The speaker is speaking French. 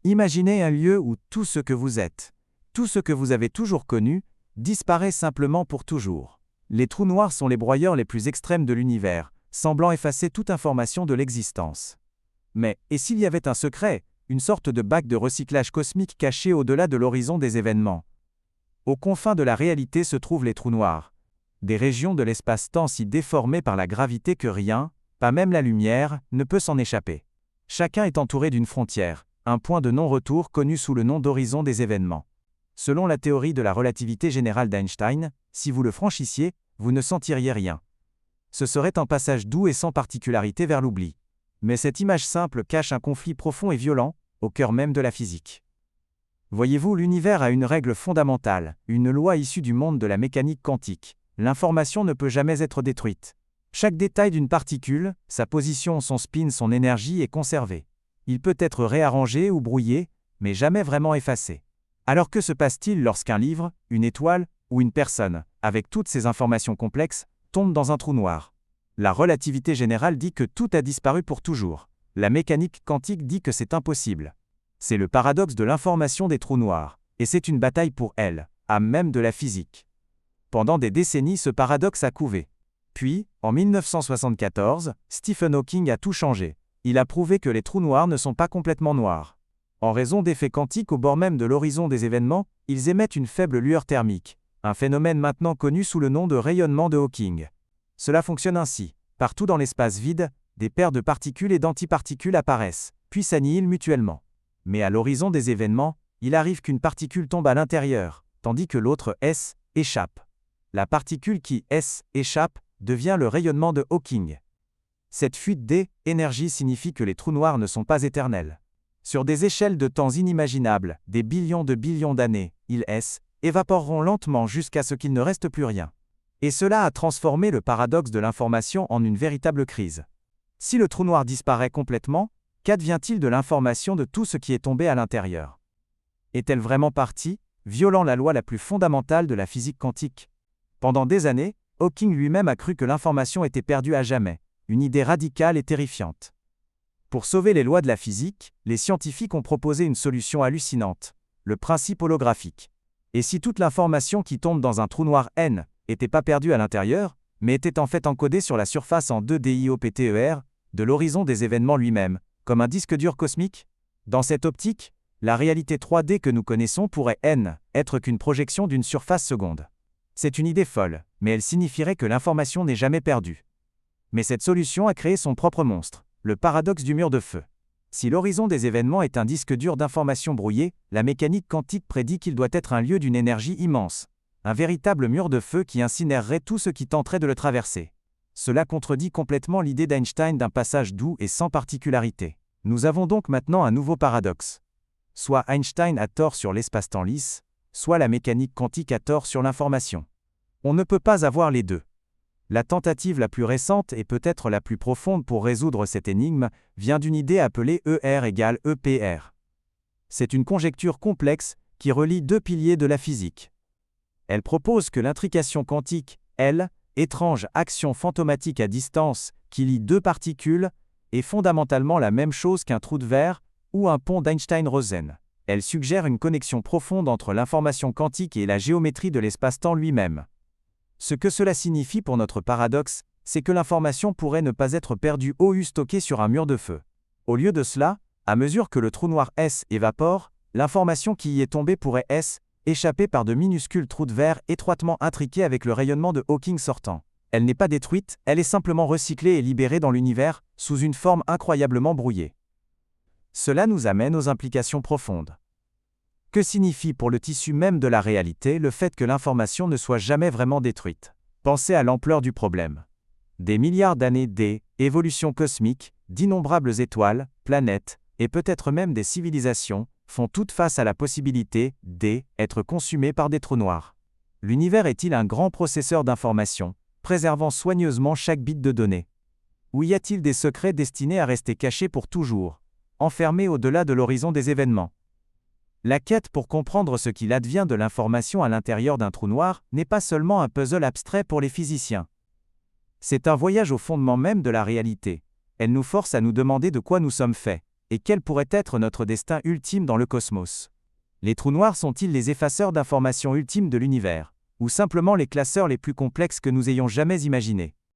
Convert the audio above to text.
Imaginez un lieu où tout ce que vous êtes, tout ce que vous avez toujours connu, disparaît simplement pour toujours. Les trous noirs sont les broyeurs les plus extrêmes de l'univers, semblant effacer toute information de l'existence. Mais, et s'il y avait un secret, une sorte de bac de recyclage cosmique caché au-delà de l'horizon des événements? Aux confins de la réalité se trouvent les trous noirs. Des régions de l'espace-temps si déformées par la gravité que rien, pas même la lumière, ne peut s'en échapper. Chacun est entouré d'une frontière, un point de non-retour connu sous le nom d'horizon des événements. Selon la théorie de la relativité générale d'Einstein, si vous le franchissiez, vous ne sentiriez rien. Ce serait un passage doux et sans particularité vers l'oubli. Mais cette image simple cache un conflit profond et violent, au cœur même de la physique. Voyez-vous, l'univers a une règle fondamentale, une loi issue du monde de la mécanique quantique. L'information ne peut jamais être détruite. Chaque détail d'une particule, sa position, son spin, son énergie est conservé. Il peut être réarrangé ou brouillé, mais jamais vraiment effacé. Alors que se passe-t-il lorsqu'un livre, une étoile, ou une personne, avec toutes ces informations complexes, tombe dans un trou noir? La relativité générale dit que tout a disparu pour toujours. La mécanique quantique dit que c'est impossible. C'est le paradoxe de l'information des trous noirs, et c'est une bataille pour elle, âme même de la physique. Pendant des décennies, ce paradoxe a couvé. Puis, en 1974, Stephen Hawking a tout changé. Il a prouvé que les trous noirs ne sont pas complètement noirs. En raison d'effets quantiques au bord même de l'horizon des événements, ils émettent une faible lueur thermique, un phénomène maintenant connu sous le nom de rayonnement de Hawking. Cela fonctionne ainsi. Partout dans l'espace vide, des paires de particules et d'antiparticules apparaissent, puis s'annihilent mutuellement. Mais à l'horizon des événements, il arrive qu'une particule tombe à l'intérieur, tandis que l'autre S échappe. La particule qui S échappe devient le rayonnement de Hawking. Cette fuite d'énergie signifie que les trous noirs ne sont pas éternels. Sur des échelles de temps inimaginables, des billions de billions d'années, ils évaporeront lentement jusqu'à ce qu'il ne reste plus rien. Et cela a transformé le paradoxe de l'information en une véritable crise. Si le trou noir disparaît complètement, qu'advient-il de l'information de tout ce qui est tombé à l'intérieur? Est-elle vraiment partie, violant la loi la plus fondamentale de la physique quantique? Pendant des années, Hawking lui-même a cru que l'information était perdue à jamais, une idée radicale et terrifiante. Pour sauver les lois de la physique, les scientifiques ont proposé une solution hallucinante, le principe holographique. Et si toute l'information qui tombe dans un trou noir N n'était pas perdue à l'intérieur, mais était en fait encodée sur la surface en 2DIOPTER, de l'horizon des événements lui-même, comme un disque dur cosmique? Dans cette optique, la réalité 3D que nous connaissons pourrait être qu'une projection d'une surface seconde. C'est une idée folle, mais elle signifierait que l'information n'est jamais perdue. Mais cette solution a créé son propre monstre, le paradoxe du mur de feu. Si l'horizon des événements est un disque dur d'informations brouillées, la mécanique quantique prédit qu'il doit être un lieu d'une énergie immense, un véritable mur de feu qui incinérerait tout ce qui tenterait de le traverser. Cela contredit complètement l'idée d'Einstein d'un passage doux et sans particularité. Nous avons donc maintenant un nouveau paradoxe. Soit Einstein a tort sur l'espace-temps lisse, soit la mécanique quantique a tort sur l'information. On ne peut pas avoir les deux. La tentative la plus récente et peut-être la plus profonde pour résoudre cette énigme vient d'une idée appelée ER égale EPR. C'est une conjecture complexe qui relie deux piliers de la physique. Elle propose que l'intrication quantique, étrange action fantomatique à distance qui lie deux particules, est fondamentalement la même chose qu'un trou de verre ou un pont d'Einstein-Rosen. Elle suggère une connexion profonde entre l'information quantique et la géométrie de l'espace-temps lui-même. Ce que cela signifie pour notre paradoxe, c'est que l'information pourrait ne pas être perdue ou stockée sur un mur de feu. Au lieu de cela, à mesure que le trou noir S évapore, l'information qui y est tombée pourrait échapper par de minuscules trous de verre étroitement intriqués avec le rayonnement de Hawking sortant. Elle n'est pas détruite, elle est simplement recyclée et libérée dans l'univers, sous une forme incroyablement brouillée. Cela nous amène aux implications profondes. Que signifie pour le tissu même de la réalité le fait que l'information ne soit jamais vraiment détruite? Pensez à l'ampleur du problème. Des milliards d'années d'évolution cosmique, d'innombrables étoiles, planètes, et peut-être même des civilisations, font toutes face à la possibilité d'être consumées par des trous noirs. L'univers est-il un grand processeur d'informations, préservant soigneusement chaque bit de données? Ou y a-t-il des secrets destinés à rester cachés pour toujours, enfermés au-delà de l'horizon des événements? La quête pour comprendre ce qu'il advient de l'information à l'intérieur d'un trou noir n'est pas seulement un puzzle abstrait pour les physiciens. C'est un voyage au fondement même de la réalité. Elle nous force à nous demander de quoi nous sommes faits. Et quel pourrait être notre destin ultime dans le cosmos? Les trous noirs sont-ils les effaceurs d'informations ultimes de l'univers, ou simplement les classeurs les plus complexes que nous ayons jamais imaginés?